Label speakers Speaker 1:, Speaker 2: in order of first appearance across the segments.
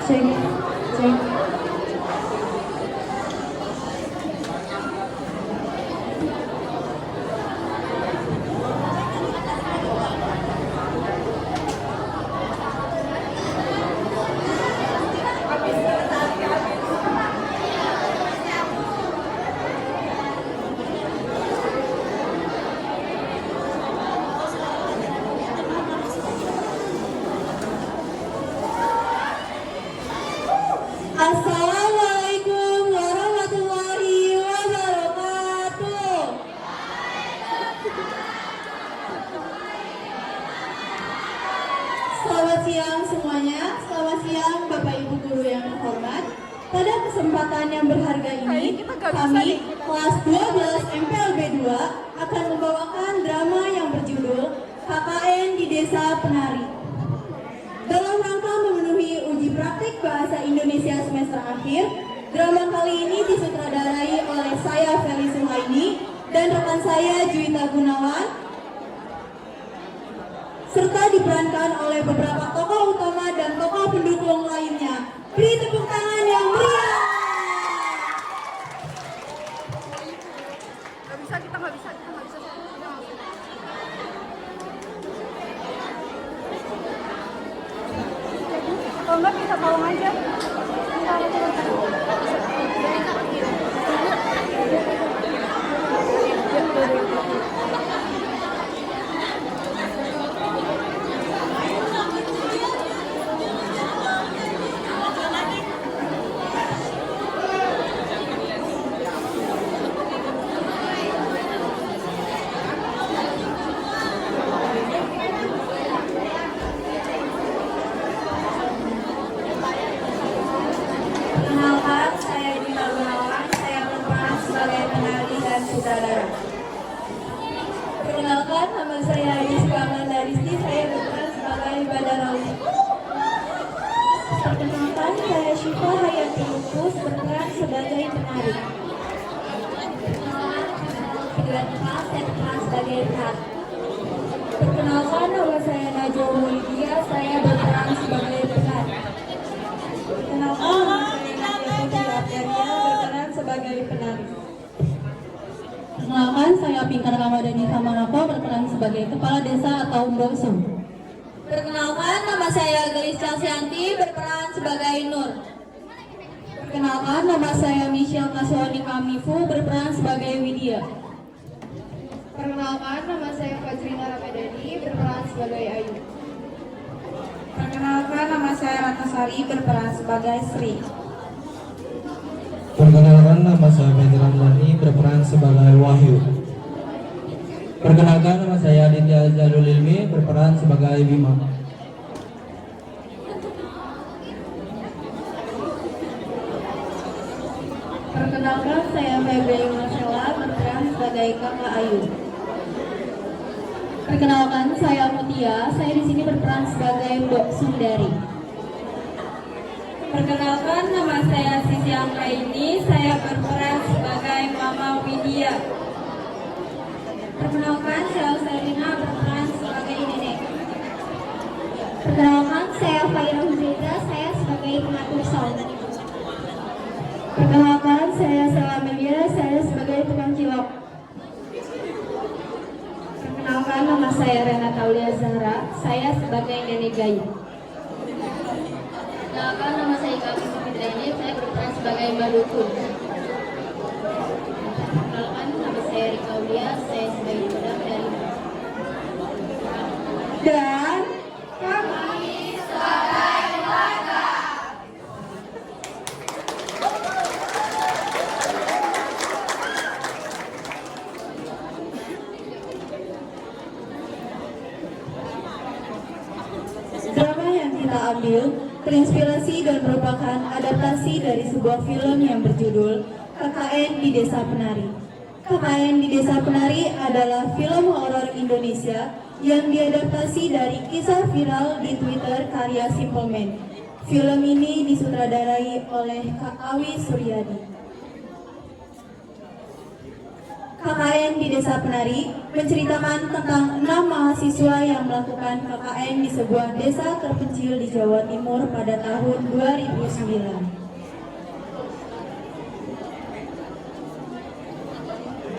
Speaker 1: Cek, cek. Assalamualaikum warahmatullahi wabarakatuh. Selamat siang semuanya. Selamat siang Bapak Ibu guru yang terhormat. Pada kesempatan yang berharga ini, kami kelas 12 MPLB 2 akan membawakan drama yang berjudul KKN di Desa Penari. Dalam rangka memenuhi uji praktik bahasa Indonesia semester akhir, drama kali ini disutradarai oleh saya Feli Suhaini dan rekan saya Juwita Gunawan, serta diperankan oleh beberapa tokoh utama dan tokoh pendukung lainnya. Beri tepuk tangan yang meriah.
Speaker 2: Kita nggak bisa. Kalau nggak kita tolong aja.
Speaker 1: Perkenalkan, saya Juwita Gunawan. Saya berperan sebagai penari dan sutradara. Perkenalkan, nama saya Rizka Mandaristi. Saya berperan sebagai Badarawi. Perkenalkan, saya Syifa Hayati Lupus, berperan sebagai penari. Perkenalkan, saya berperan sebagai penari. Perkenalkan, nama saya Najwa Mulydia. Saya berperan sebagai penari. Perkenalkan, nama saya Nadia Putri Arteria, berperan sebagai penari. Perkenalkan, saya Pintar Ramadhani Samanapa, berperan sebagai kepala desa atau Mbosu. Perkenalkan, nama saya Gelis Calsianti, berperan sebagai Nur. Perkenalkan, nama saya Michelle Kaswani Kamifu, berperan sebagai Widya. Perkenalkan, nama saya Fajrina Ramadhani, berperan sebagai Ayu. Perkenalkan, nama saya Ratnasari, berperan sebagai Sri.
Speaker 3: Perkenalkan, nama saya Fetri Ramdhani, berperan sebagai Wahyu. Perkenalkan, nama saya Aditya Jalul Ilmi, berperan sebagai Bima.
Speaker 1: Perkenalkan, saya Febri Marcella, berperan sebagai Kakak Ayu. Perkenalkan, saya Mutia. Saya di sini berperan sebagai Mbok Sundari. Perkenalkan, nama saya Sisi Anggraini. Saya berperan sebagai Mama Widya. Perkenalkan, saya Selina, berperan sebagai Nenek. Perkenalkan, saya Faira Huzaida. Saya sebagai pengatur sound. Perkenalkan, saya Selamelia. Saya sebagai tukang cilok. Perkenalkan, nama saya Renata Aulia Zahra. Saya sebagai Nenek Gayu. Perkenalkan, nama saya Ika Fitriani. Saya berperan sebagai Mbak Dukun. Perkenalkan, nama saya Rika Aulia. Saya sebagai budak dari dan kami sebagai warga. Drama yang kita ambil terinspirasi dan merupakan adaptasi dari sebuah film yang berjudul KKN di Desa Penari. KKN di Desa Penari adalah film horor Indonesia yang diadaptasi dari kisah viral di Twitter karya Simple Man. Film ini disutradarai oleh Kak Awi Suryadi. KKN KKN di Desa Penari menceritakan tentang 6 mahasiswa yang melakukan KKN di sebuah desa terpencil di Jawa Timur pada tahun 2009.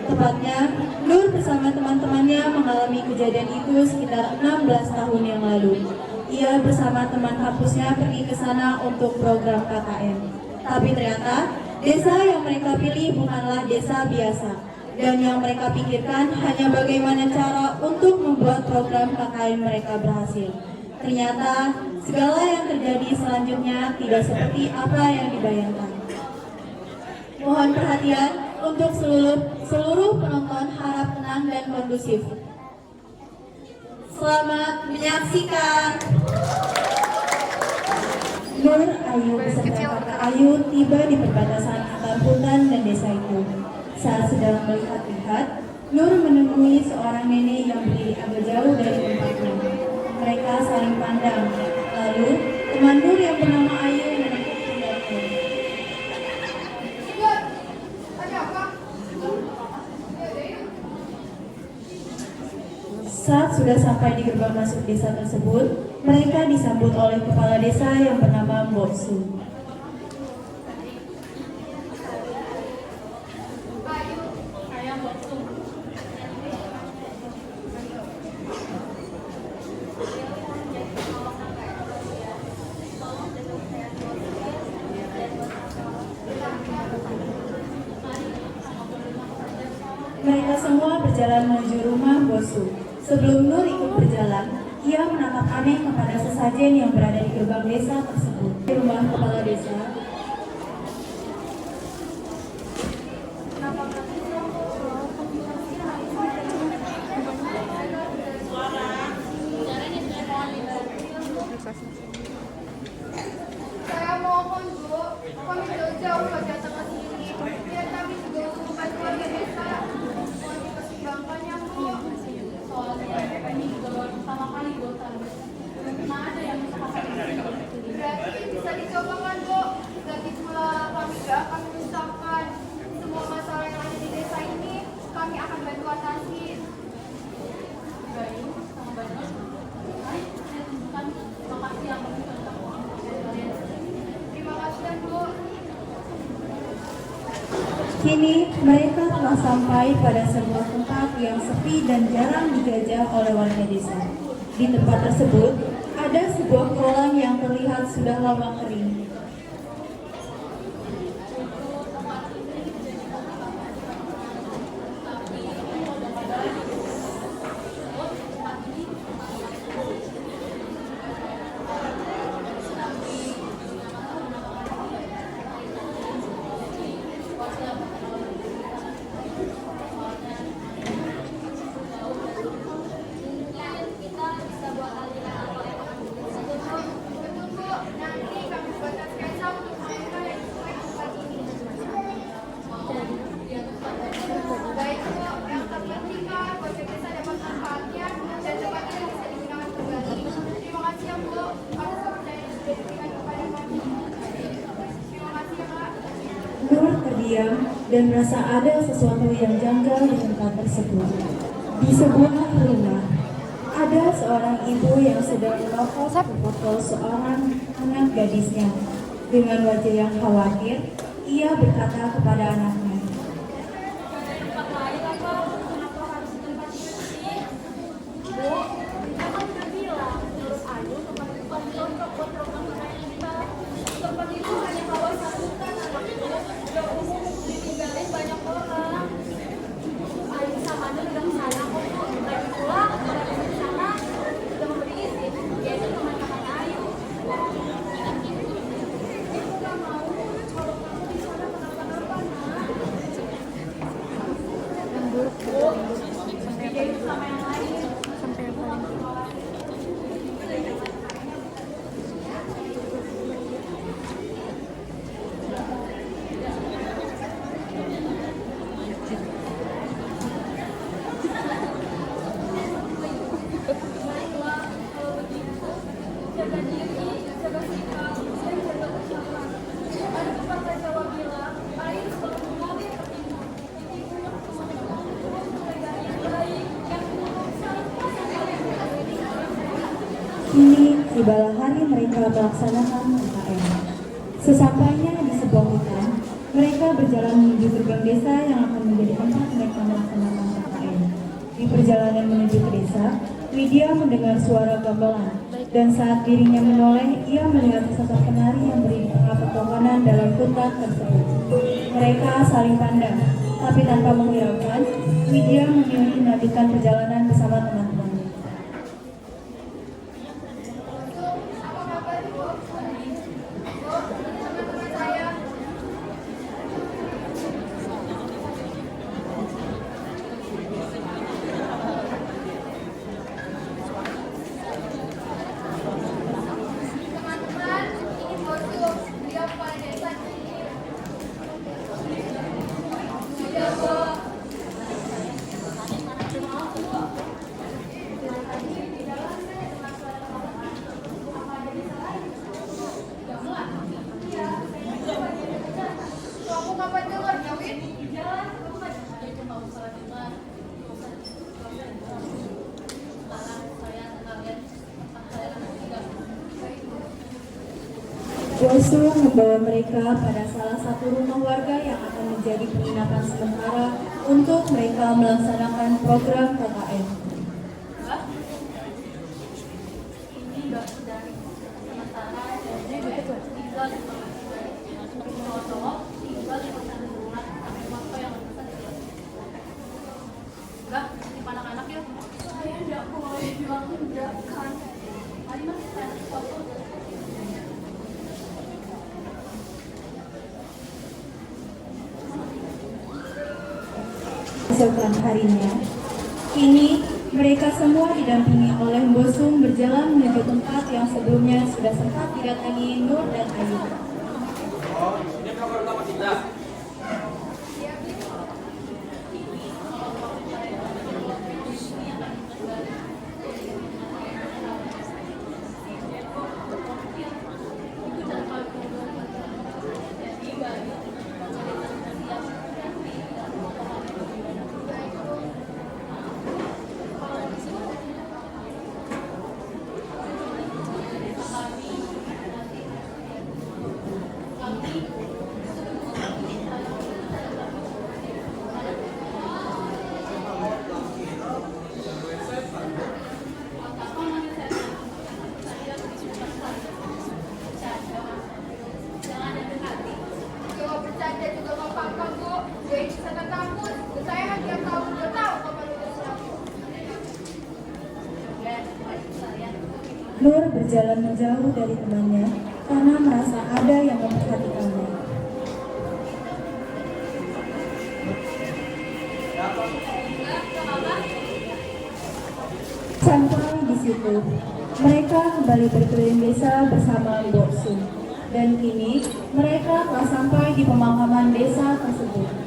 Speaker 1: Tepatnya, Nur bersama teman-temannya mengalami kejadian itu sekitar 16 tahun yang lalu. Ia bersama teman kampusnya pergi ke sana untuk program KKN. Tapi ternyata, desa yang mereka pilih bukanlah desa biasa. Dan yang mereka pikirkan hanya bagaimana cara untuk membuat program KKN mereka berhasil. Ternyata, segala yang terjadi selanjutnya tidak seperti apa yang dibayangkan. Mohon perhatian untuk seluruh penonton, harap tenang dan kondusif. Selamat menyaksikan. Nur Ayu beserta kakak Ayu tiba di perbatasan antar hutan dan desa itu. Saat sedang melihat-lihat, Nur menemui seorang nenek yang berdiri agak jauh dari tempatnya. Mereka saling pandang. Lalu, teman Nur yang bernama Ayu menepuk pundaknya. Saat sudah sampai di gerbang masuk desa tersebut, mereka disambut oleh kepala desa yang bernama Mbok Su. Mereka semua berjalan menuju rumah Bosu. Sebelum Nur ikut berjalan, ia menatap aneh kepada sesajen yang berada di gerbang desa tersebut. Di rumah kepala desa,
Speaker 2: Saya mohon Bu, kami jauh-jauh saja tengah sini. Biar kami juga bukan keluarga desa. Mohon dipertimbangkan ya Bu. Soalnya ini juga baru pertama kali bosan. Belum pernah ada yang bisa pakai ini. Berarti bisa dicoba kan Bu? Lagi pula kami gak akan menyusahkan. Semua masalah yang ada di desa ini kami akan bantu atasi. Baik, sama banyak. Makasih ya. Terima kasih Bu.
Speaker 1: kini mereka telah sampai pada sebuah tempat yang sepi dan jarang dijajah oleh warga desa. Di tempat tersebut, ada sebuah kolam yang terlihat sudah lama kering. Nur terdiam dan merasa ada sesuatu yang janggal di tempat tersebut. Di sebuah rumah, ada seorang ibu yang sedang menokok foto seorang anak gadisnya. Dengan wajah yang khawatir, ia berkata kepada anaknya, Kini tibalah hari mereka melaksanakan KKN. Sesampainya di sebuah hutan, mereka berjalan menuju gerbang desa yang akan menjadi tempat mereka melaksanakan KKN. Di perjalanan menuju ke desa, Widya mendengar suara gamelan, dan saat dirinya menoleh, ia melihat sosok penari yang berdiri di tengah pepohonan dalam hutan tersebut. Mereka saling pandang, tapi tanpa menghiraukan, Widya memilih melanjutkan perjalanan bersama teman-temannya.
Speaker 2: Apa kabar, Bu? Bu, teman-teman saya. Teman-teman, ini Bosu. Dia kepala desa di sini. Sudah, Bu. Kamu kapan dengar, Jawin?
Speaker 1: Bosu membawa mereka pada salah satu rumah warga yang akan menjadi penginapan sementara untuk mereka melaksanakan program KKN.
Speaker 2: Ini dari sementara tinggal di cowok tinggal di pesantren bulan sampai waktu yang besar enggak di anak-anak ya saya tidak boleh bilang enggak kan tadi masih saya foto
Speaker 1: Keesokan harinya, kini mereka semua didampingi oleh Bosum berjalan menuju tempat yang sebelumnya sudah sempat didatangi Nur dan Ayu.
Speaker 4: Ini program utama kita.
Speaker 2: Coba bercanda juga nggak apa-apa, Bu. Dia di sana kampus. Dan saya hanya tahu udah tahu kapan lulus kamu.
Speaker 1: Nur berjalan menjauh dari temannya karena merasa ada yang memperhatikannya. Sampai di situ, mereka kembali berkeliling desa bersama Bosum. Dan kini mereka telah sampai di pemakaman desa tersebut.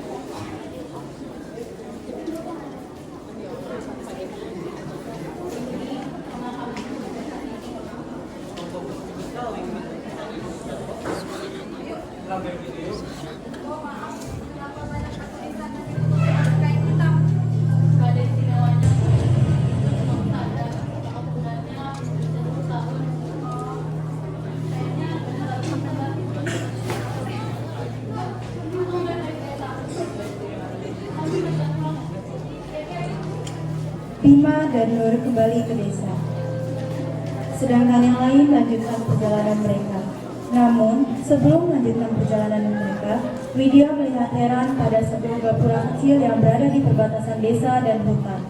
Speaker 1: Bima dan Nur kembali ke desa. Sedangkan yang lain melanjutkan perjalanan mereka. Namun, sebelum melanjutkan perjalanan mereka, Widya melihat heran pada sebuah gapura kecil yang berada di perbatasan desa dan hutan.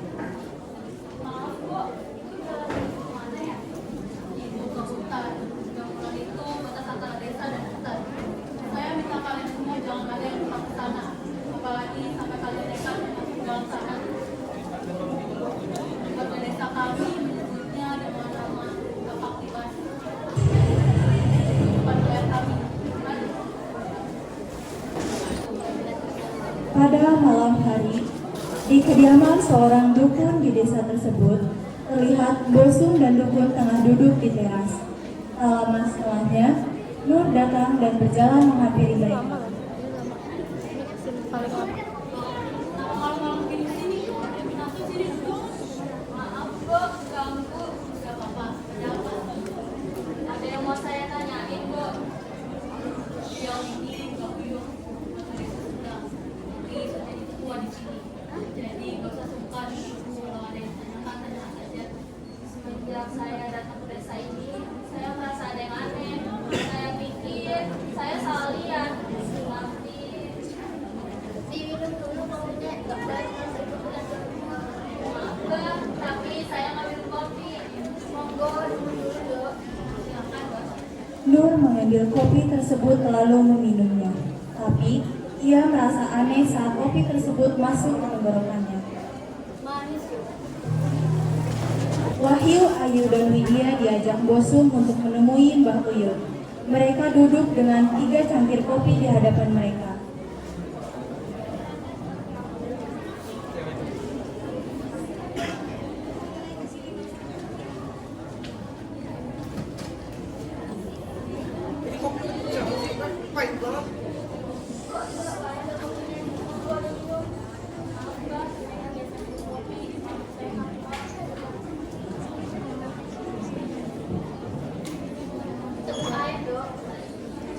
Speaker 2: Maaf, Bu. Itu jalan kemana ya? Ibu ke hutan. Gapura itu batas antara desa dan hutan. Saya minta kalian semua jangan ada yang tetap ke sana. Apalagi sampai kalian nekat masuk ke dalam sana. Warga desa kami menyebutnya dengan nama kepaktiban. Bukan wilayah kami.
Speaker 1: Pada malam hari, di kediaman seorang dukun di desa tersebut, terlihat Bosum dan dukun tengah duduk di teras. Tak lama setelahnya, Nur datang dan berjalan menghampiri mereka.
Speaker 2: Malam-malam gini sini, masuk sini duduk. Maaf, Bu, ganggu. Gak apa-apa, ada apa?
Speaker 1: Nur mengambil kopi tersebut lalu meminumnya. Tapi, ia merasa aneh saat kopi tersebut masuk ke tenggorokannya.
Speaker 2: Manis.
Speaker 1: Wahyu, Ayu, dan Widya diajak Bosum untuk menemui Mbah Uyut. Mereka duduk dengan 3 cangkir kopi di hadapan mereka.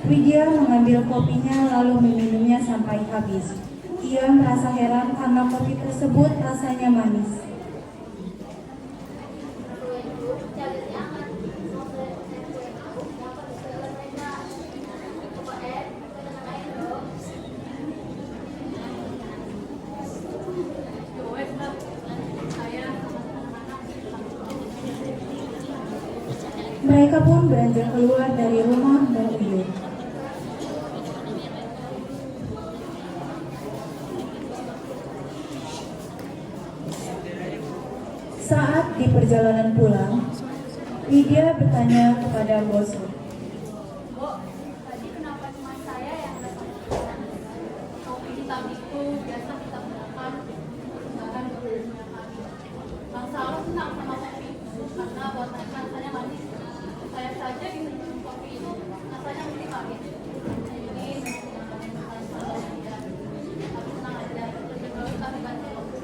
Speaker 1: Widya mengambil kopinya lalu meminumnya sampai habis. Ia merasa heran karena kopi tersebut rasanya manis. Mereka pun beranjak keluar dari rumah Mbah Uyut. Saat di perjalanan pulang, Widya bertanya kepada Bosum.
Speaker 2: Bu, tadi kenapa cuma saya yang datang ke sana? Kopi hitam itu biasa kita gunakan bahkan beberapa kali. Bang Salah senang sama kopi karena buatan rasanya manis. Saya saja bisa minum kopi itu rasanya mesti manis. Jadi saya menggunakan salah saja. Tapi tenang aja, lebih bagus kami ganti kopi.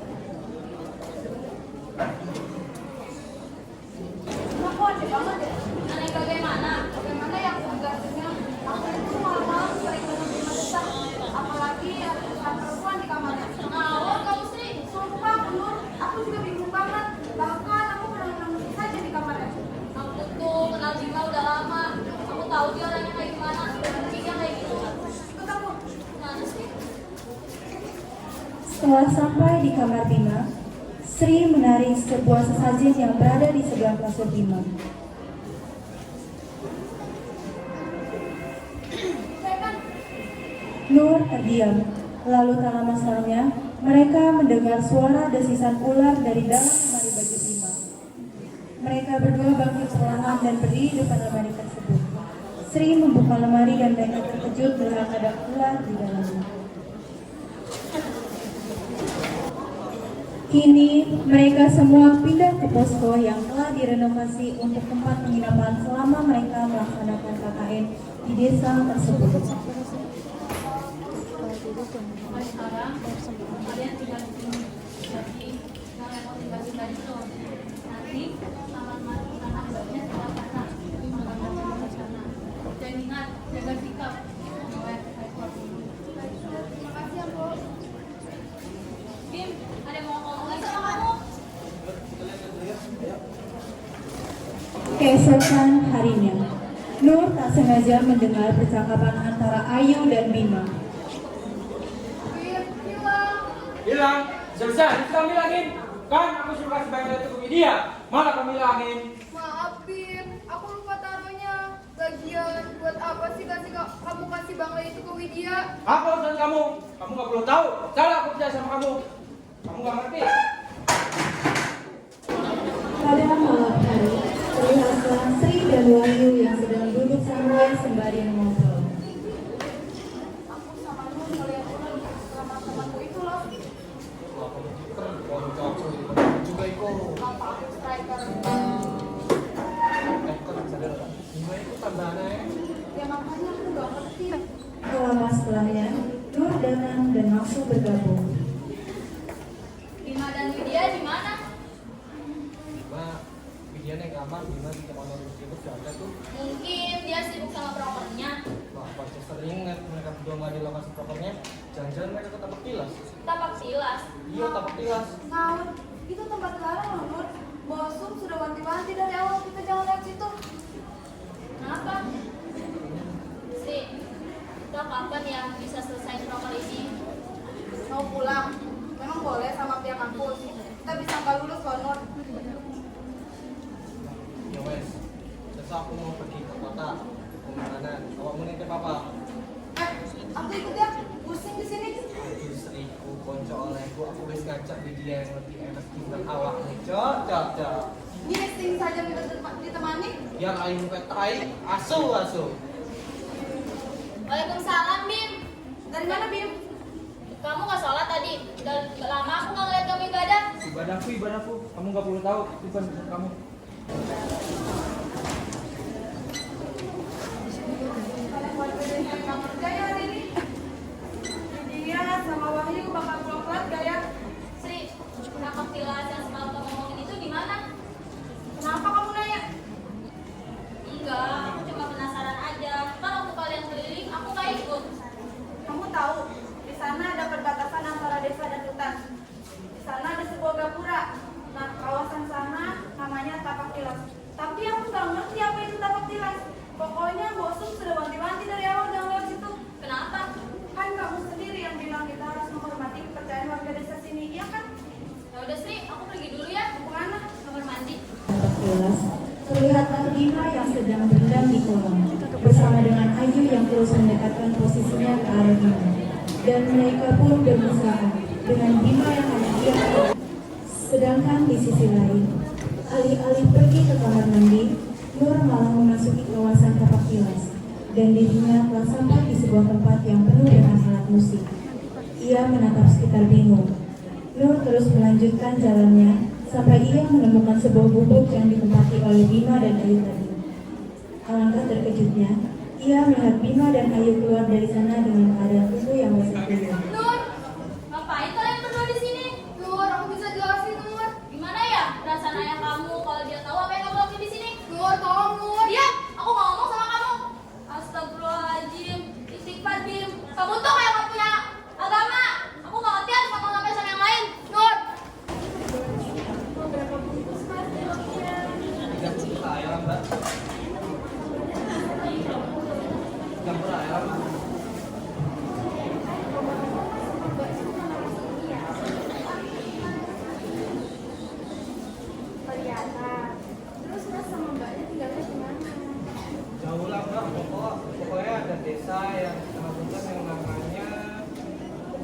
Speaker 2: Aku aneh banget ya. Aneh bagaimana? Bagaimana yang gantinya? Aku itu malam-malam sering menemui mendesak. Apalagi ada perempuan di kamarnya. Ngawur kamu sih. Sumpah, Nur. Aku juga bingung banget. Bahkan aku pernah menemui saja di kamarnya. Aku tuh kenal Bima udah lama. Aku tahu dia orangnya kayak gimana. Benci kayak gitu. Ikut aku. Mana sih?
Speaker 1: Setelah sampai di kamar Bima, Sri menarik sebuah sesajen yang berada di sebelah kasur Bima. Nur terdiam, lalu tak lama setelahnya, mereka mendengar suara desisan ular dari dalam lemari baju Bima. Mereka berdua bangkit perlahan dan berdiri di depan lemari tersebut. Sri membuka lemari dan mereka terkejut melihat ada ular di dalamnya. Kini mereka semua pindah ke posko yang telah direnovasi untuk tempat penginapan selama mereka melaksanakan KKN di desa tersebut.
Speaker 2: Mulai sekarang kalian tinggal di sini. Jadi nggak repot tinggal di situ. Nanti aman-aman baiknya setelah sana. Aman-aman di sana. Dan ingat jaga sikap. Terima kasih ya, Bu. Bim, ada yang mau ngomongin sama kamu?
Speaker 1: Keesokan harinya, Nur tak sengaja mendengar percakapan antara Ayu dan Bima.
Speaker 2: Bim, hilang.
Speaker 4: Hilang. Selesai. Bisa kamu bilangin. Kan aku suruh kasih bayaran itu ke Widya. Malah kamu bilangin.
Speaker 2: Maaf, Bim. Aku lupa taruhnya. Lagian, buat apa sih kamu kasih bangla itu ke Widya?
Speaker 4: Apa urusan kamu? Kamu nggak perlu tahu. Salah aku percaya sama kamu. Kamu nggak ngerti.
Speaker 1: Pada malam hari, terlihatlah Sri dan Wahyu yang sedang duduk santai sembari mengobrol.
Speaker 2: Aku sama Nur ngeliat ular sama temanku itu loh.
Speaker 4: Juga ikut.
Speaker 2: Apa aku striker?
Speaker 4: Gimana itu tambahannya?
Speaker 2: Ya makanya aku gak ngerti.
Speaker 1: Tak lama setelahnya, Nur datang dan langsung bergabung.
Speaker 2: Bima dan Widya di mana?
Speaker 4: Widya naik kamar, Bima di kamar itu jaga tuh.
Speaker 2: Mungkin dia sibuk sama propernya.
Speaker 4: Wah, pasti sering mereka berdua nggak di lokasi propernya. Jangan-jangan mereka ke tapak tilas.
Speaker 2: Tapak silas.
Speaker 4: Iya, tapak tilas.
Speaker 2: Ngawur, itu tempat larang loh, Nur. Bosum sudah wanti-wanti dari awal kita jangan lewat situ. Kenapa? Sri, kita kapan ya bisa selesai proper ini? Mau pulang? Memang boleh sama pihak kampus. Kita bisa nggak lulus loh, Nur.
Speaker 4: Ya wes, besok aku mau pergi ke kota.
Speaker 3: Mana? Awak mau nitip apa?
Speaker 2: Aku ikut ya. Pusing di sini.
Speaker 3: Aduh, seriku, konco olehku. Aku wis ngajak dia yang lebih enak timbang awak nih. Cok.
Speaker 2: Ini listing saja minta ditemani.
Speaker 3: Yang aing petai, asu.
Speaker 5: Waalaikumsalam, Bim.
Speaker 2: Dari mana, Bim?
Speaker 5: Kamu nggak sholat tadi? Udah lama aku nggak ngeliat kamu ibadah.
Speaker 4: Ibadahku. Kamu nggak perlu tahu. Itu kan kamu.
Speaker 2: Kamu kerja ya hari ini? Dia sama Wahyu bakal pulang telat gak ya?
Speaker 5: Sri, kenapa tilas yang semalam kamu ngomongin itu gimana?
Speaker 2: Kenapa kamu nanya?
Speaker 5: Enggak, aku cuma penasaran aja. Kan waktu kalian keliling, aku nggak ikut.
Speaker 2: Kamu tahu, di sana ada perbatasan antara desa dan hutan. Di sana ada sebuah gapura. Nah, kawasan sana namanya Tapak Tilas. Tapi aku nggak ngerti apa itu Tapak Tilas. Pokoknya bosku sudah wanti-wanti dari awal jangan lewat situ.
Speaker 5: Kenapa?
Speaker 2: Kan kamu sendiri yang bilang kita harus menghormati kepercayaan warga desa sini, iya kan?
Speaker 5: Ya udah Sri, aku pergi dulu ya.
Speaker 2: Mau kemana?
Speaker 5: Kamar mandi.
Speaker 1: Jelas, terlihatlah Bima yang sedang berendam di kolam bersama dengan Ayu yang terus mendekatkan posisinya ke arah Bima. Dan mereka pun bermesraan dengan Bima yang hanya diam. Sedangkan di sisi lain, alih-alih pergi ke kamar mandi, Nur malah memasuki kawasan Tapak Tilas dan dirinya telah sampai di sebuah tempat yang penuh dengan alat musik. Ia menatap sekitar bingung. Nur terus melanjutkan jalannya sampai ia menemukan sebuah gubuk yang ditempati oleh Bima dan Ayu tadi. Alangkah terkejutnya, ia melihat Bima dan Ayu keluar dari sana dengan keadaan tubuh yang basah kuyup.
Speaker 5: Nur, ngapain kalian berdua di sini?
Speaker 2: Nur, aku bisa jelasin, Nur.
Speaker 5: Gimana ya perasaan ayah kamu kalau dia tahu apa yang kamu lakuin di sini?
Speaker 2: Nur, tolong, Nur.
Speaker 5: Diam, aku nggak ngomong sama kamu. Astagfirullahaladzim, istighfar Bim. Kamu tuh kayak nggak punya agama. Aku nggak ngerti harus ngomong sama yang lain. Nur.
Speaker 2: Berapa bungkus, Mas? Ciloknya?
Speaker 3: 30 ayam, Mbak. 30 ayam.
Speaker 2: Kelihatan. Terus Mas sama Mbaknya tinggalnya di mana?
Speaker 3: Jauh lah, Mbak. Pokoknya ada desa yang sama hutan yang namanya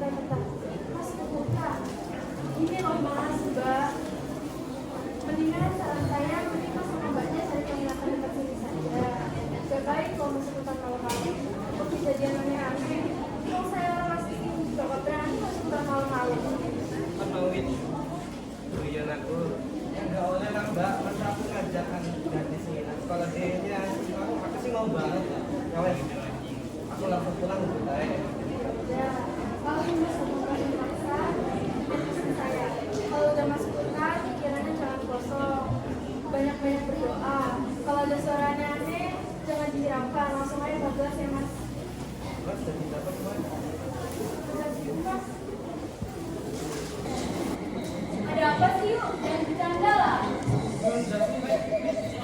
Speaker 2: Bentar. Mas buka. Ini loh Mas, Mbak. Mendingan saran saya mending Mas sama Mbaknya cari penginapan dekat sini saja. Gak baik kalau masuk hutan malam-malam untuk kejadian aneh-aneh. Kalau saya orang asli ini juga gak berani masuk hutan malam-malam.
Speaker 3: kan mawin doyan aku. Ya nggak oleh lah, Mbak. Masa aku ngajak kan gadis ini. Kalau dia aku sih mau banget. Ya wes. Aku langsung pulang gitu ya.
Speaker 2: Ya, kalau Mas sama Mbaknya maksa, pesan saya. Kalau udah masuk hutan, pikirannya jangan kosong. Banyak-banyak berdoa. Kalau ada suara aneh, jangan dihiraukan. Langsung aja bablas ya Mas.
Speaker 3: Mas jadi dapat kemana?
Speaker 2: Mas.
Speaker 5: Ada apa sih yuk? Jangan bercanda lah.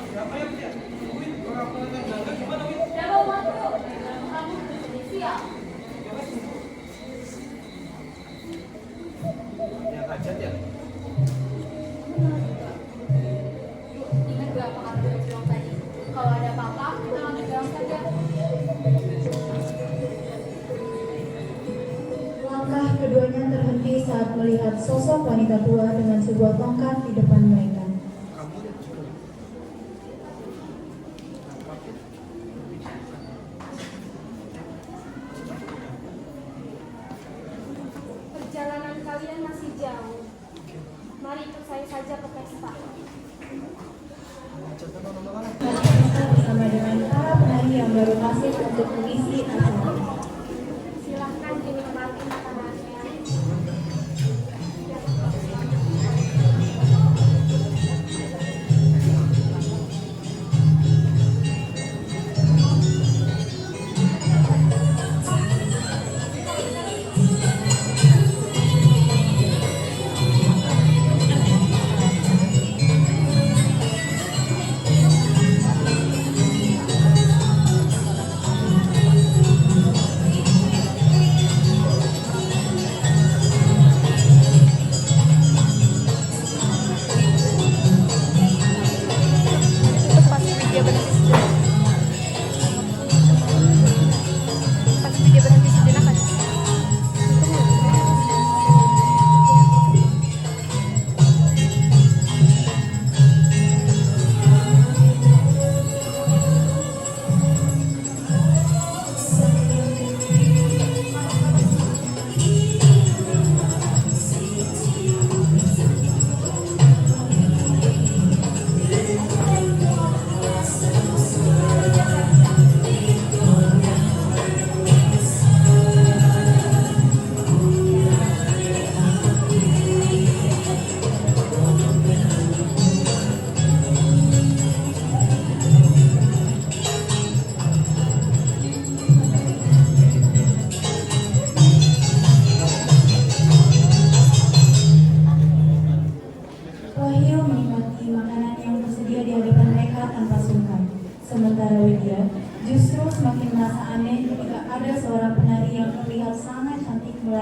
Speaker 3: Siapa yang punya? Win, orang yang jaga gimana, Win?
Speaker 5: Udah bawa masuk. Kamu sudah siap.
Speaker 3: Ya kaget ya.
Speaker 5: Yuk, ingat gak apa kata gue bilang tadi? Kalau ada apa-apa, jangan bilang saja.
Speaker 1: Langkah keduanya terhenti saat melihat sosok wanita tua dengan sebuah tongkat di depan mereka.
Speaker 3: Kamu juga.
Speaker 2: Perjalanan kalian masih jauh. Mari ikut saya saja ke pesta.
Speaker 1: Bersama dengan para penari yang baru masuk untuk mengisi acara.
Speaker 2: Silahkan dinikmati makanannya.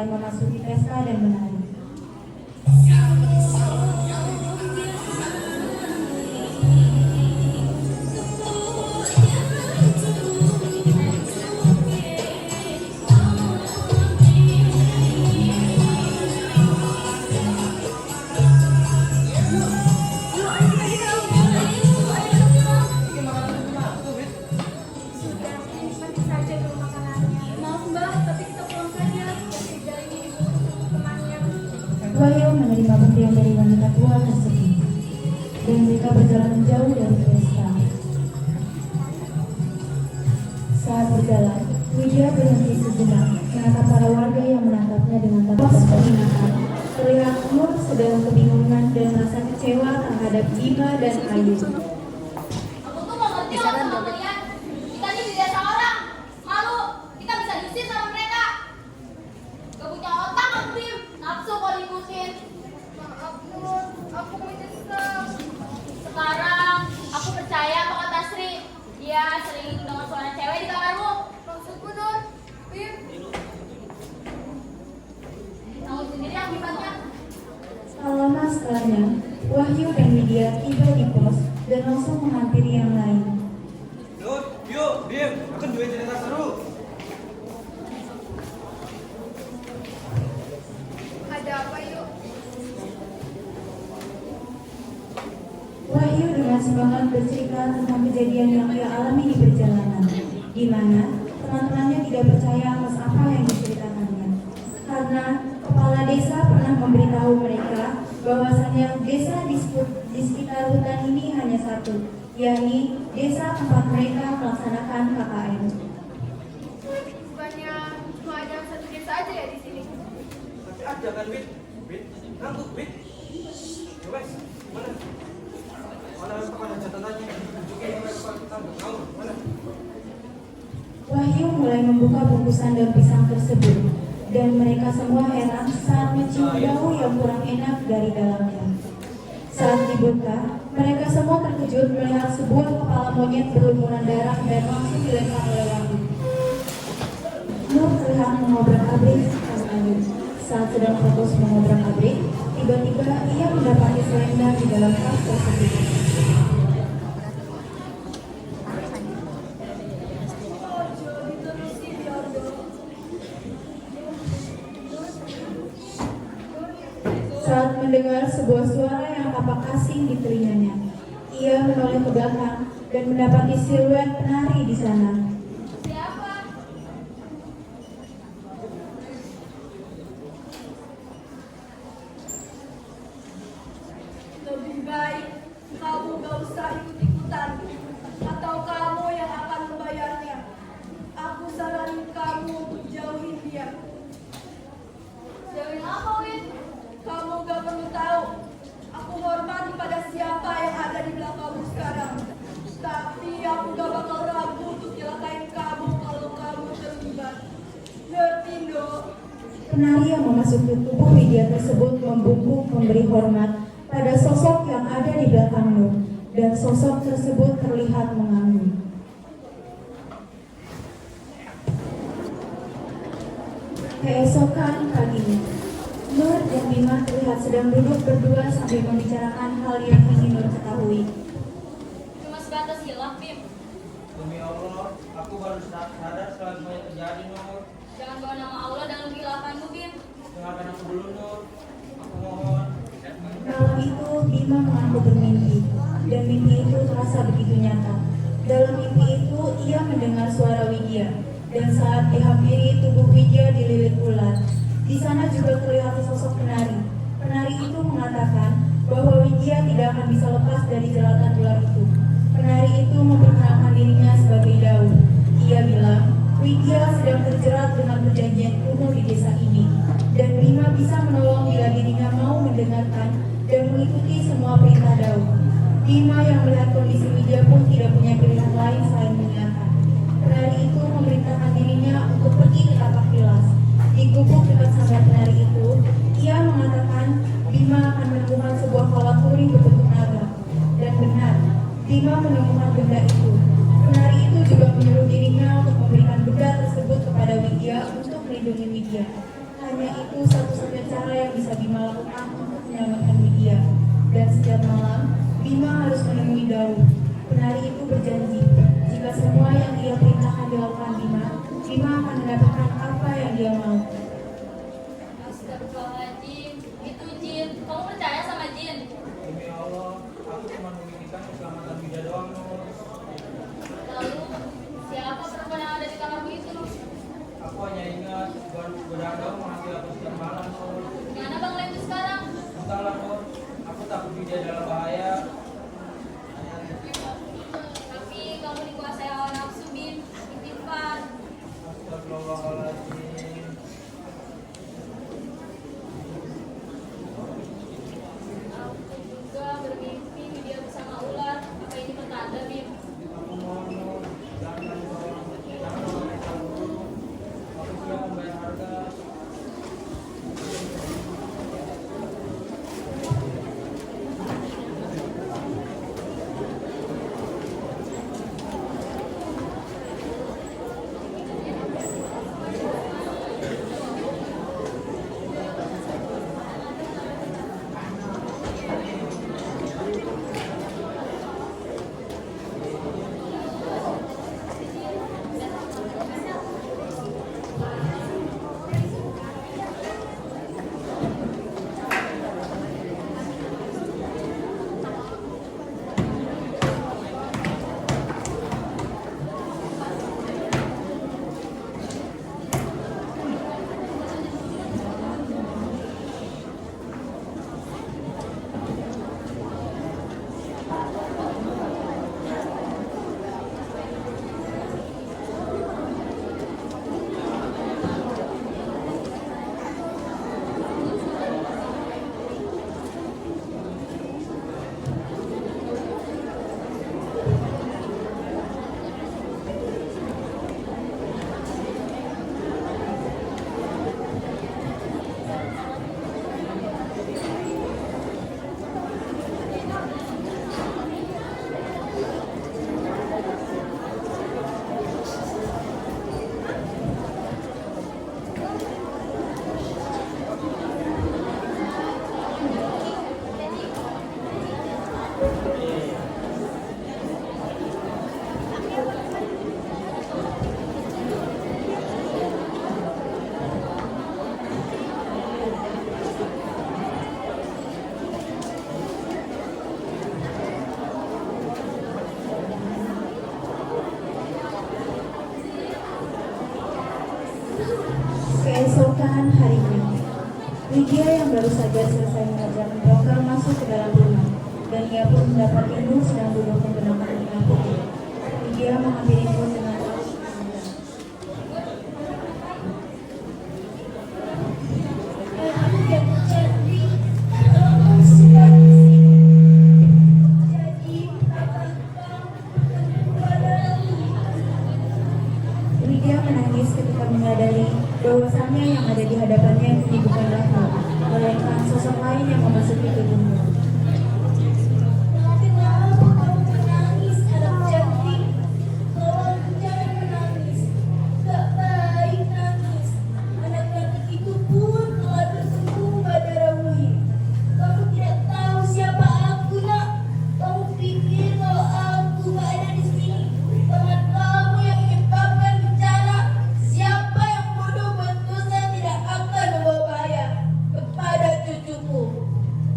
Speaker 1: mulai memasuki pesta dan menari.
Speaker 2: Sudah, nikmati saja dulu makanannya. Maaf mbak, tapi kita pulang saja. Tidak ini dibungkus temannya.
Speaker 1: Wahyu menerima pemberian dari wanita tua tersebut, dan mereka berjalan menjauh dari pesta. Saat berjalan, Widya berhenti sejenak menatap para warga yang menatapnya dengan tatapan penghinaan. Terlihat Nur sedang kebingungan dan merasa kecewa terhadap Bima dan Ayu.
Speaker 5: Aku tuh mau ngerti loh sama kalian. Kita ini di desa orang. Malu. Kita bisa diusir sama mereka. Gak punya otak aku, Bim. Nafsu kalau diikutin.
Speaker 2: Maaf Nur, aku menyesal.
Speaker 5: Sekarang aku percaya apa kata Sri. Dia sering dengar suara cewek di kamarmu.
Speaker 2: Maksudku Nur, Bim.
Speaker 5: Tanggung sendiri akibatnya.
Speaker 1: Tak lama setelahnya, Wahyu dan Widya tiba di pos dan langsung menghampiri yang lain.
Speaker 3: Nur, yuk, Bim, akan dua cerita seru.
Speaker 2: Ada apa yuk?
Speaker 1: Wahyu dengan semangat bercerita tentang kejadian yang ia alami di perjalanan, di mana teman-temannya tidak percaya atas apa yang diceritakannya. Karena kepala desa pernah memberitahu mereka bahwasannya desa di sekitar hutan ini hanya satu, yakni desa tempat mereka melaksanakan KKN.
Speaker 2: Bukannya cuma ada satu desa aja ya di sini?
Speaker 3: Tapi ada kan, Bit? Bit, ngantuk, Bit. Coba, mana? Mana kepada catatannya? Tunjukin kita tahu, mana?
Speaker 1: Wahyu mulai membuka bungkusan daun pisang tersebut, dan mereka semua heran saat mencium bau yang kurang enak dari dalamnya. Saat dibuka, mereka semua terkejut melihat sebuah kepala monyet berlumuran darah dan langsung dilempar oleh Wahyu. Nur terlihat mengobrak-abrik tas Ayu. Saat sedang fokus mengobrak-abrik, tiba-tiba ia mendapati selendang di dalam tas tersebut. Saat mendengar sebuah suara yang tampak asing di telinganya, ia menoleh ke belakang dan mendapati siluet penari di sana.
Speaker 5: Siapa?
Speaker 2: Lebih baik kamu gak usah ikut-ikutan, atau kamu yang akan membayarnya. Aku saranin kamu untuk jauhin dia.
Speaker 5: Jauhin apa, Win?
Speaker 2: Kamu gak perlu tahu. Aku hormati pada siapa yang ada di belakangmu sekarang. Tapi aku gak bakal ragu untuk nyelakain kamu kalau kamu terlibat. Ngerti, dong?
Speaker 1: Penari yang memasuki tubuh Widya tersebut membungkuk memberi hormat pada sosok yang ada di belakang Nur, dan sosok tersebut terlihat mengangguk. Keesokan paginya, Nur dan Bima terlihat sedang duduk berdua sambil membicarakan hal yang ingin Nur ketahui.
Speaker 5: Cuma sebatas hilaf, Bim.
Speaker 3: Demi Allah, aku baru sadar setelah semuanya terjadi, Nur.
Speaker 5: Jangan bawa nama Allah dalam kehilafanmu, Bim.
Speaker 3: Dengarkan aku dulu, Nur. Aku mohon.
Speaker 1: Malam itu Bima mengaku bermimpi, dan mimpi itu terasa begitu nyata. Dalam mimpi itu ia mendengar suara Widya, dan saat dihampiri tubuh Widya dililit ular. Di sana juga terlihat sosok penari. Penari itu mengatakan bahwa Widya tidak akan bisa lepas dari jeratan ular itu. Penari itu memperkenalkan dirinya sebagai Daud. Ia bilang Widya sedang terjerat dengan perjanjian kuno di desa ini, dan Bima bisa menolong bila dirinya mau mendengarkan dan mengikuti semua perintah Daud. Bima yang melihat kondisi Widya pun tidak punya pilihan lain selain mendengarkan. Penari itu memerintahkan dirinya untuk pergi ke tapak tilas. Di gubuk dekat sanggar penari itu, ia mengatakan Bima akan menemukan sebuah kawat kuning berbentuk naga. Dan benar, Bima menemukan benda itu. Penari itu juga menyuruh dirinya untuk memberikan benda tersebut kepada Widya untuk melindungi Widya. Hanya itu satu-satunya cara yang bisa Bima lakukan untuk menyelamatkan Widya. Dan setiap malam, Bima harus menemui Daud. Penari itu berjanji, jika semua yang dia perintahkan dilakukan Bima, Bima akan mendapatkan apa yang dia mau.
Speaker 5: Astagfirullahaladzim, itu jin. Kamu percaya sama jin?
Speaker 4: Demi Allah, aku cuma memikirkan keselamatan Widya doang, Nur.
Speaker 5: Lalu, siapa perempuan yang ada di kamarmu itu?
Speaker 4: Aku hanya ingat godaan Daud menghantui aku setiap malam, Nur.
Speaker 5: Gimana Bang Lem itu sekarang?
Speaker 4: Entahlah, Nur. Aku takut Widya dalam bahaya.
Speaker 5: Tapi kamu dikuasai hawa nafsu, Bin. Istighfar.
Speaker 4: Astagfirullahaladzim.
Speaker 5: Aku juga bermimpi video bersama ular. Apa ini pertanda, Bin?
Speaker 4: Aku mohon, Nur. Jangan bawa mereka dulu. Aku siap membayar harga.
Speaker 1: Keesokan harinya, Widya yang baru saja selesai mengerjakan program masuk ke dalam rumah, dan ia pun mendapati Nur sedang duduk menggunakan minyak putih. Widya menghampiri Nur dengan raut pandang.
Speaker 2: Aku yang cantik, kamu suka di sini. Jadi, apakah kamu padaku?
Speaker 1: Widya menangis ketika menyadari bahwasannya yang ada di hadapannya kini bukanlah Nur, melainkan sosok lain yang memasuki tubuhnya.
Speaker 2: Kenapa kamu menangis, anak cantik? Tolong jangan menangis. Gak baik nangis. Anak cantik itu pun telah bertumbuh pada Rawi. Kamu tidak tahu siapa aku, nak. Kamu pikir kalau aku gak ada di sini, teman kamu yang menyebabkan bencana. Siapa yang bodoh buat dosa tidak akan membawa bahaya kepada cucuku.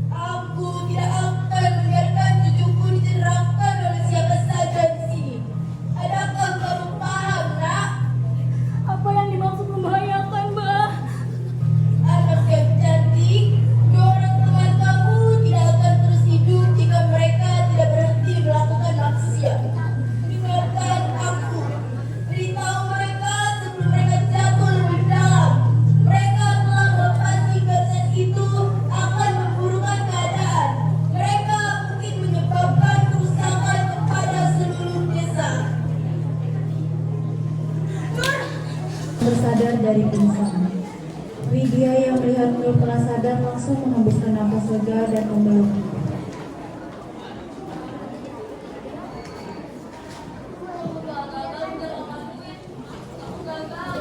Speaker 2: Aku tidak akan membiarkan cucuku dicerahkan oleh siapa saja di sini. Adakah kamu paham, nak?
Speaker 5: Apa yang dimaksud membahayakan, Mbak?
Speaker 2: Anak yang cantik, dua orang teman kamu tidak akan terus hidup jika mereka tidak berhenti melakukan maksiat. Dengarkan aku. Beritahu mereka sebelum mereka jatuh lebih dalam. Mereka telah melepasi garisan itu akan memburukkan keadaan. Mereka mungkin menyebabkan kerusakan kepada seluruh desa.
Speaker 1: Tersadar dari pingsan, Widya yang melihat Nur telah sadar langsung menghembuskan nafas lega dan memeluk.
Speaker 5: Kamu gagal udah lama duit. Kamu gagal.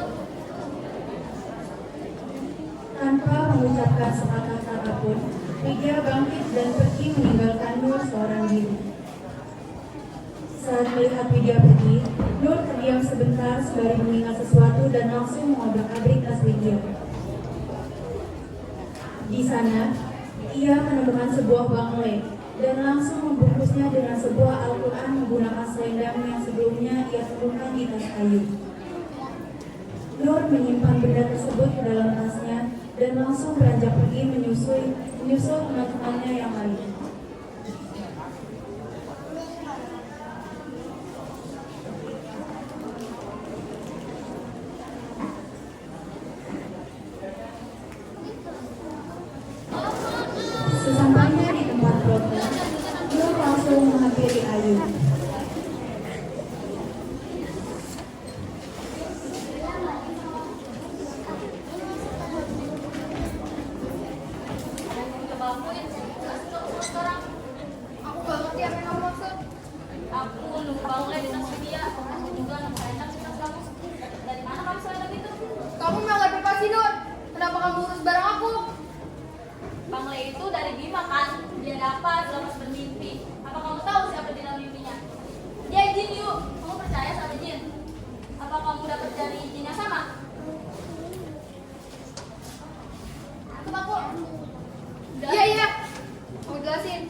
Speaker 1: pergi meninggalkan Nur seorang diri. Saat melihat Widya pergi, Nur terdiam sebentar sembari mengingat sesuatu dan langsung mengobrak-abrik tas Widya. Di sana, ia menemukan sebuah bangle dan langsung membungkusnya dengan sebuah Al-Quran menggunakan selendang yang sebelumnya ia temukan di tas kayu. Nur menyimpan benda tersebut ke dalam tasnya dan langsung beranjak pergi menyusul teman-temannya yang lain. Sesampainya di tempat protes, Nur langsung menghampiri Ayu.
Speaker 2: Aku gak ngerti apa yang kamu maksud.
Speaker 5: Aku numpang di tas Widya. Aku juga nemu selendang di tas kamu. Dari mana kamu selendang itu?
Speaker 2: Kamu memang gak privasi, Nur. Kenapa kamu urus barang aku?
Speaker 5: Bangle itu dari Bima kan? Dia dapat selepas bermimpi. Apa kamu tahu siapa di dalam mimpinya? Dia jin yuk. Kamu percaya sama jin? Apa kamu dapat dari jin yang sama? Aku.
Speaker 2: Iya, iya. Kamu jelasin.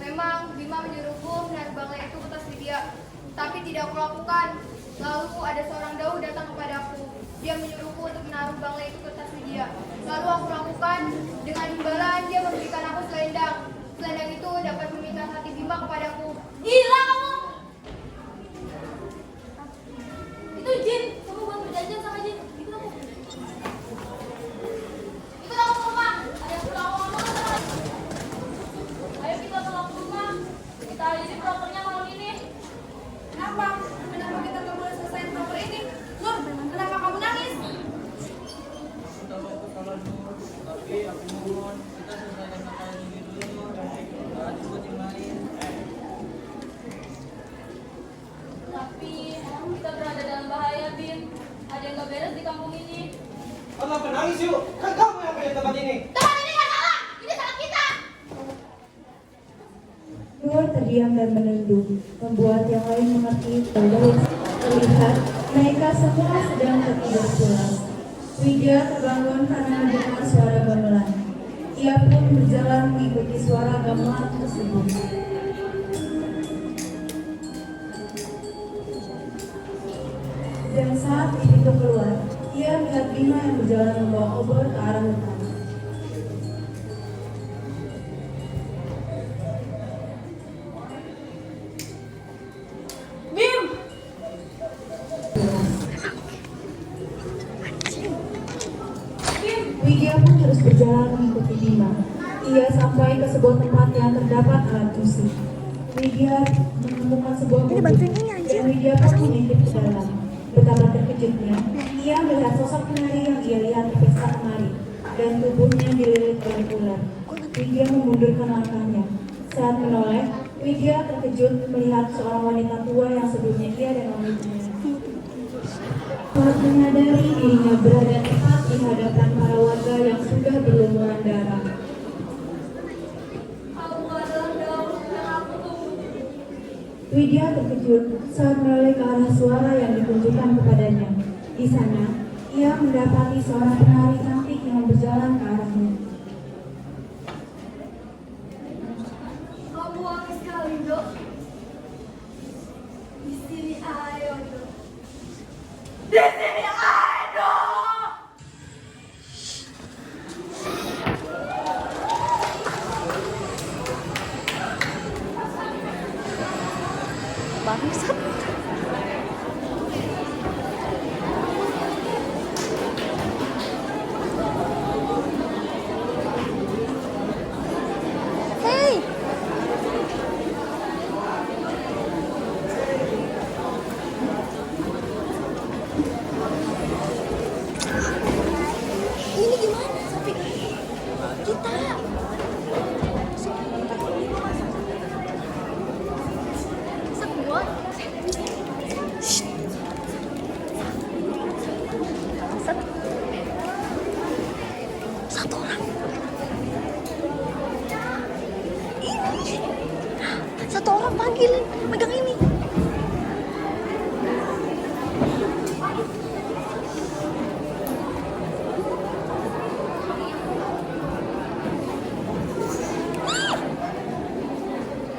Speaker 2: Memang Bima menyuruhku menaruh bangle itu ke tas Widya. Tapi tidak aku lakukan. Lalu ada seorang Daud datang kepadaku. Dia menyuruhku untuk menaruh bangle itu ke tas Widya. Lalu aku lakukan. Dengan imbalan dia memberikan aku selendang. Selendang itu dapat memikat hati Bima kepadaku.
Speaker 5: Gila kamu! Itu jin. Kamu buat perjanjian sama jin. Ikut aku. Ikut aku ke rumah. Ada yang perlu aku ngomong sama. Ayo kita pulang ke rumah. Kita isi propernya malam ini.
Speaker 2: Kenapa? Kenapa kita gak boleh selesai proper ini? Nur, kenapa kamu nangis?
Speaker 4: Kita mau ke kamar dulu, tapi aku mohon kita selesaikan masalah ini dulu Nur. Gak ada buat yang lain.
Speaker 5: Tapi kita berada dalam bahaya, Bin. Ada yang gak beres di kampung ini.
Speaker 3: Kenapa nangis yuk? Kan kamu yang punya tempat ini.
Speaker 5: Tempat ini gak salah. Ini salah kita.
Speaker 1: Nur terdiam dan menunduk, membuat yang lain mengerti bahwa terlihat mereka semua sedang tertidur pulas. Widya terbangun karena mendengar suara gamelan. Ia pun berjalan mengikuti suara gamelan tersebut. Dan saat di pintu keluar, ia melihat Bima yang berjalan membawa obor ke arah hutan.
Speaker 5: Bim!
Speaker 1: Widya pun terus berjalan mengikuti Bima. Ia sampai ke sebuah tempat yang terdapat alat musik. Widya menemukan sebuah mobil dan Widya pun mengintip ke dalam. Betapa terkejutnya, ia melihat sosok penari yang ia lihat di pesta kemarin dan tubuhnya dililit oleh ular. Widya memundurkan langkahnya. Saat menoleh, Widya terkejut melihat seorang wanita tua yang sebelumnya ia dan wanitanya. Saat menyadari dirinya berada tepat di hadapan para warga yang sudah berlumuran darah.
Speaker 5: Kamu adalah Daud yang aku tunggu.
Speaker 1: Widya terkejut saat menoleh ke arah suara yang ditunjukkan kepadanya. Di sana, ia mendapati seorang penari cantik yang berjalan ke arahnya.
Speaker 2: Kamu wangi sekali, Dok. Di sini ayo, Dok. Di sini ayo, Dok.
Speaker 6: Bangsat. Hey. Ini gimana, Sofi? Kita. Semua. panggilin. Megang ini.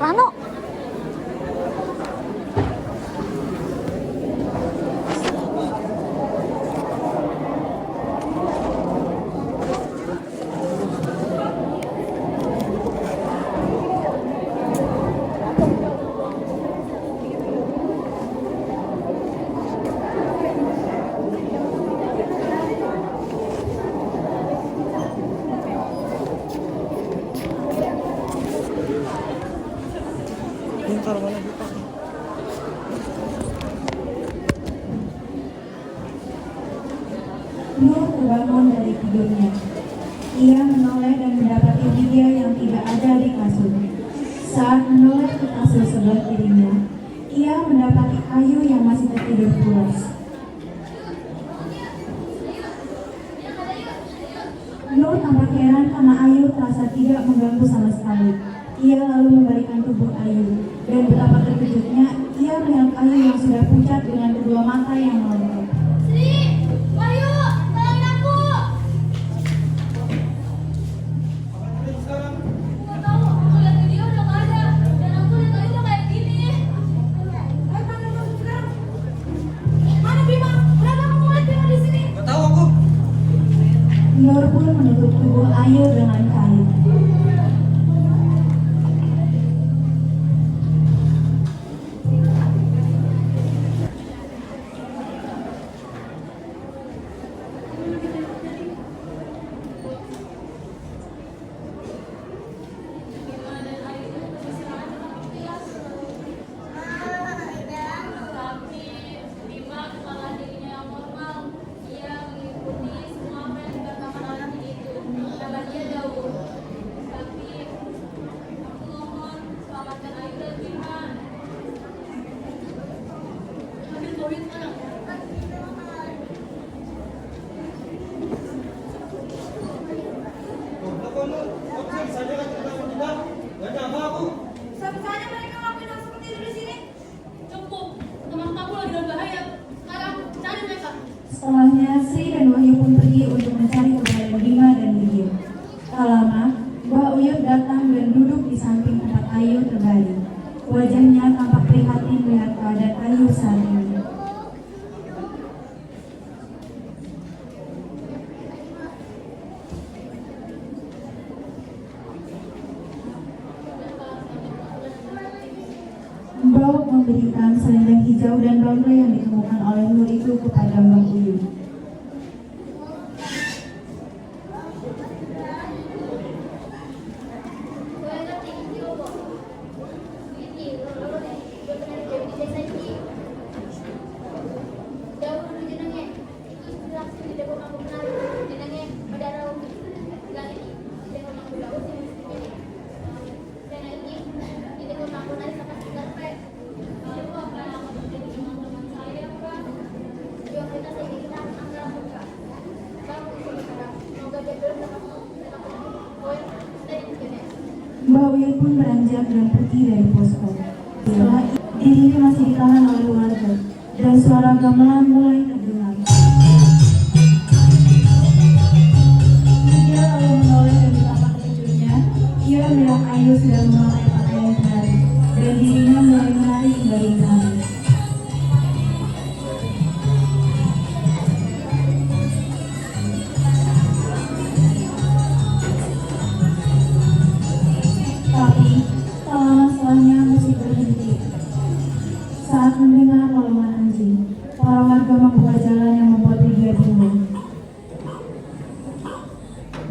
Speaker 6: Rano.
Speaker 3: Pintar mana kita?
Speaker 1: Nur terbangun dari tidurnya. Ia menoleh dan mendapati Lydia yang tidak ada di kasur. Saat menoleh ke kasur sebelah kirinya, ia mendapati Ayu yang masih tertidur pulas. Nur tampak heran karena Ayu terasa tidak mengganggu sama sekali. Ia lalu membalikan tubuh Ayu, dan betapa terkejutnya ia melihat Ayu yang sudah pucat dengan kedua mata yang melotot.
Speaker 5: Sri, Wahyu, tolongin aku. Nggak tahu, aku lihat video udah nggak ada, dan aku lihat Wahyu udah kayak gini. Ayo panggil masuk sekarang. Mana Bima? Kenapa kamu lihat Bima di sini?
Speaker 3: Gak tahu aku.
Speaker 1: Nur pun menutup tubuh Ayu dengan kain.
Speaker 5: Bima dan Ayu beristirahat di kamar tias. Tapi Bima bukanlah dirinya yang normal. Ia mengikuti semua apa yang dikatakan oleh itu. Kata dia jauh. Tapi aku mohon selamatkan Ayu dan Bima. Ambil koin sekarang.
Speaker 3: Kamu saja kan tentang kita. Gak nyangka aku.
Speaker 2: Sampai mereka ngelakuin hal seperti itu di sini.
Speaker 5: Cukup, teman kamu lagi dalam bahaya. Sekarang cari mereka.
Speaker 1: Setelahnya, Sri dan Wahyu pun pergi untuk mencari keberadaan Bima dan Lydia. Tak lama, Mbak Uyut datang dan duduk di samping tempat Ayu terbaring. Wajahnya tampak prihatin melihat keadaan Ayu saat ini. Mbak memberikan selendang hijau dan bangga yang ditemukan oleh Nur itu kepada Mbak Uyut. Mbak Uyut pun beranjak dan pergi dari posko. Setelah dirinya masih ditahan oleh warga dan suara gamelan mulai terdengar. Dia lalu menoleh dan betapa terkejutnya ia melihat Ayu sudah memakai pakaian baru dan dirinya mulai menari kembali kami. Tapi, tak lama setelahnya musik berhenti. Saat mendengar lolongan anjing, para warga membuka jalan yang membuat Lydia bingung.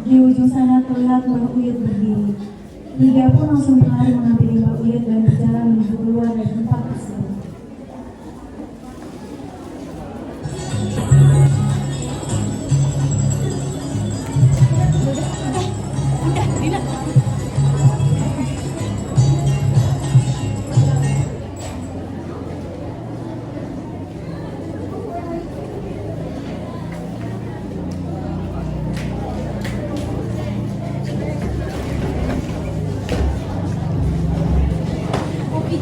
Speaker 1: Di ujung sana terlihat Mbak Uyut berdiri. Lydia pun langsung berlari menghampiri Mbak Uyut dan berjalan menuju keluar dari tempat tersebut.
Speaker 6: Kopi.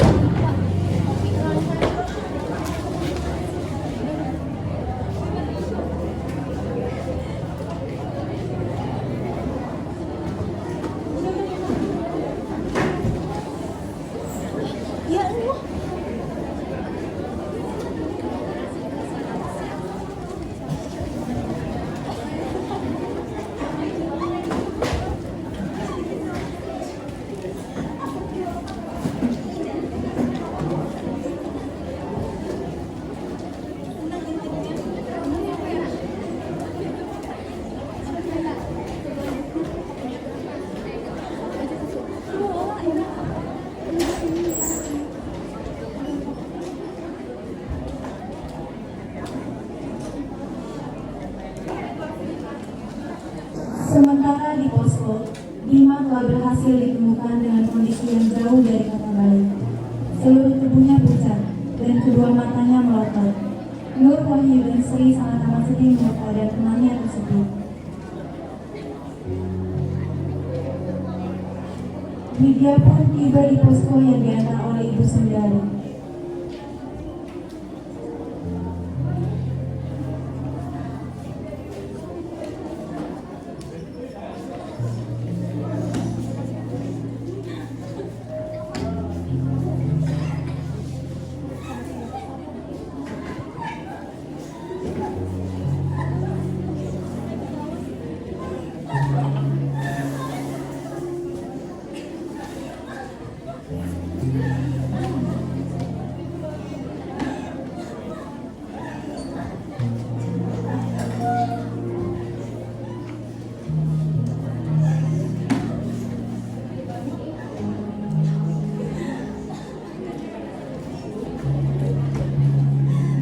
Speaker 1: jauh dari kata baik. Seluruh tubuhnya pucat dan kedua matanya melotot. Nur, Wahyu, dan Sri sangat amat sedih melihat keadaan temannya tersebut. Widya pun tiba di posko yang diantar oleh Ibu Sundari.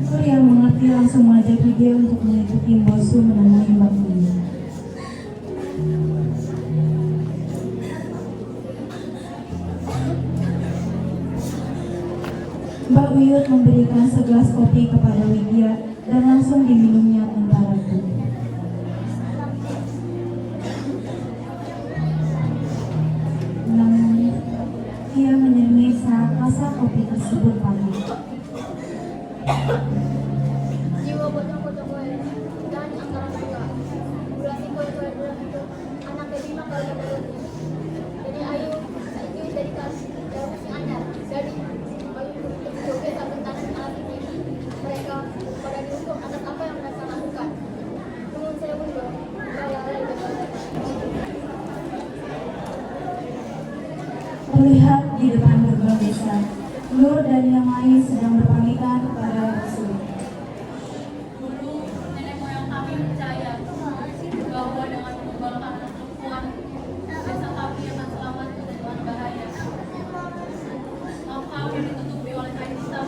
Speaker 1: Nur yang mengerti langsung mengajak Widya untuk mengikuti Bosu menemui Mbak Uyut. Mbak Uyut memberikan segelas kopi kepada Widya dan langsung diminumnya tanpa ragu. Namun, ia menyeringai saat rasa kopi tersebut pahit.
Speaker 2: Jiwa bocah-bocah gue dan antara mereka. Bulan itu anak dari maka jadi ayu itu dari kasih dari si anyar jadi ayu joget sampai tangan anak ini mereka pada dihukum atas apa yang mereka lakukan. Namun saya mundur
Speaker 1: Melihat di depan gerbang desa, Nur dan yang lain sedang berpamitan kepada Rasul.
Speaker 5: Dulu nenek moyang kami percaya bahwa dengan mengembangkan anak perempuan, desa kami akan selamat dari bahaya. Maka kami ditutupi oleh kain hitam.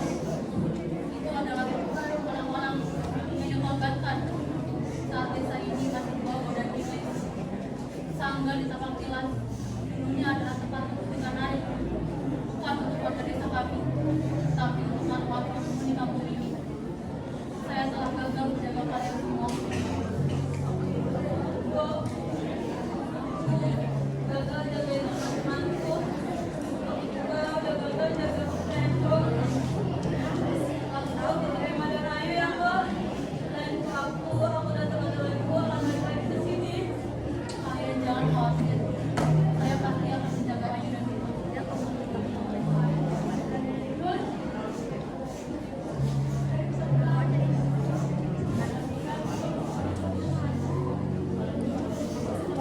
Speaker 5: Itu adalah orang-orang yang dikorbankan saat desa ini masih bawa dan iblis. Sangga di Tapang Tilas dulunya adalah tempat untuk ikan air, bukan untuk warga desa kami, tapi untuk manfaat penghuni kampung ini. Saya telah gagal menjaga kalian semua. Gagal jagain teman-temanku. Gagal jaga kepercayaanku. Aku tahu dari Madara Ayu ya, Bu. Dan aku dan teman-temanku akan balik ke sini. Kalian jangan khawatir. Saya pasti akan menjaga Ayu dan Bima.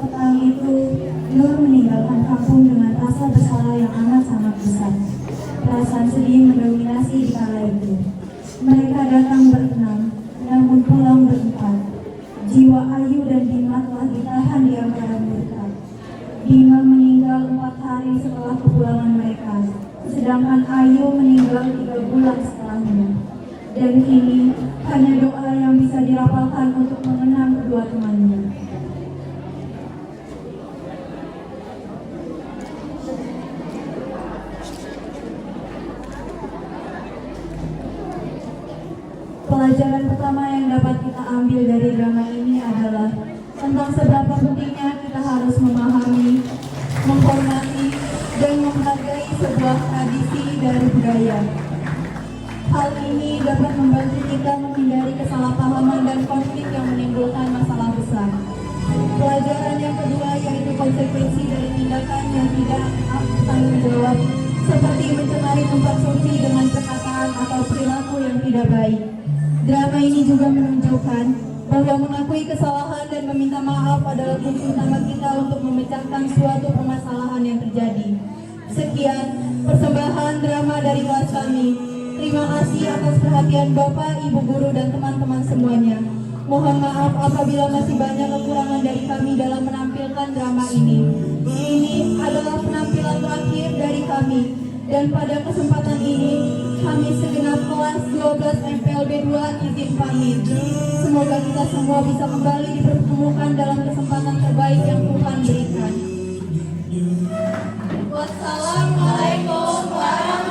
Speaker 1: Petang itu, Nur meninggalkan kampung dengan rasa bersalah yang sangat besar. Perasaan sedih mendominasi di kala itu. Mereka datang berenam, namun pulang berempat. Jiwa Ayu dan Bima telah ditahan di antara mereka. Bima meninggal 4 hari setelah kepulangan mereka, sedangkan Ayu meninggal 3 bulan setelahnya. Dan kini hanya doa yang bisa dirapalkan untuk mengenang kedua temannya. Pelajaran pertama yang dapat kita ambil dari drama ini adalah tentang seberapa pentingnya kita harus memahami, menghormati, dan menghargai sebuah tradisi dan budaya. Hal ini dapat membantu kita menghindari kesalahpahaman dan konflik yang menimbulkan masalah besar. Pelajaran yang kedua yaitu konsekuensi dari tindakan yang tidak tanggung jawab, seperti mencemari tempat suci dengan perkataan atau perilaku yang tidak baik. Drama ini juga menunjukkan bahwa mengakui kesalahan dan meminta maaf adalah kunci utama kita untuk memecahkan suatu permasalahan yang terjadi. Sekian persembahan drama dari kelas kami. Terima kasih atas perhatian Bapak, Ibu Guru, dan teman-teman semuanya. Mohon maaf apabila masih banyak kekurangan dari kami dalam menampilkan drama ini. Ini adalah penampilan terakhir dari kami. Dan pada kesempatan ini, kami segenap kelas 12 MPLB 2 izin pamit. Semoga kita semua bisa kembali dipertemukan dalam kesempatan terbaik yang Tuhan berikan. Wassalamualaikum warahmatullahi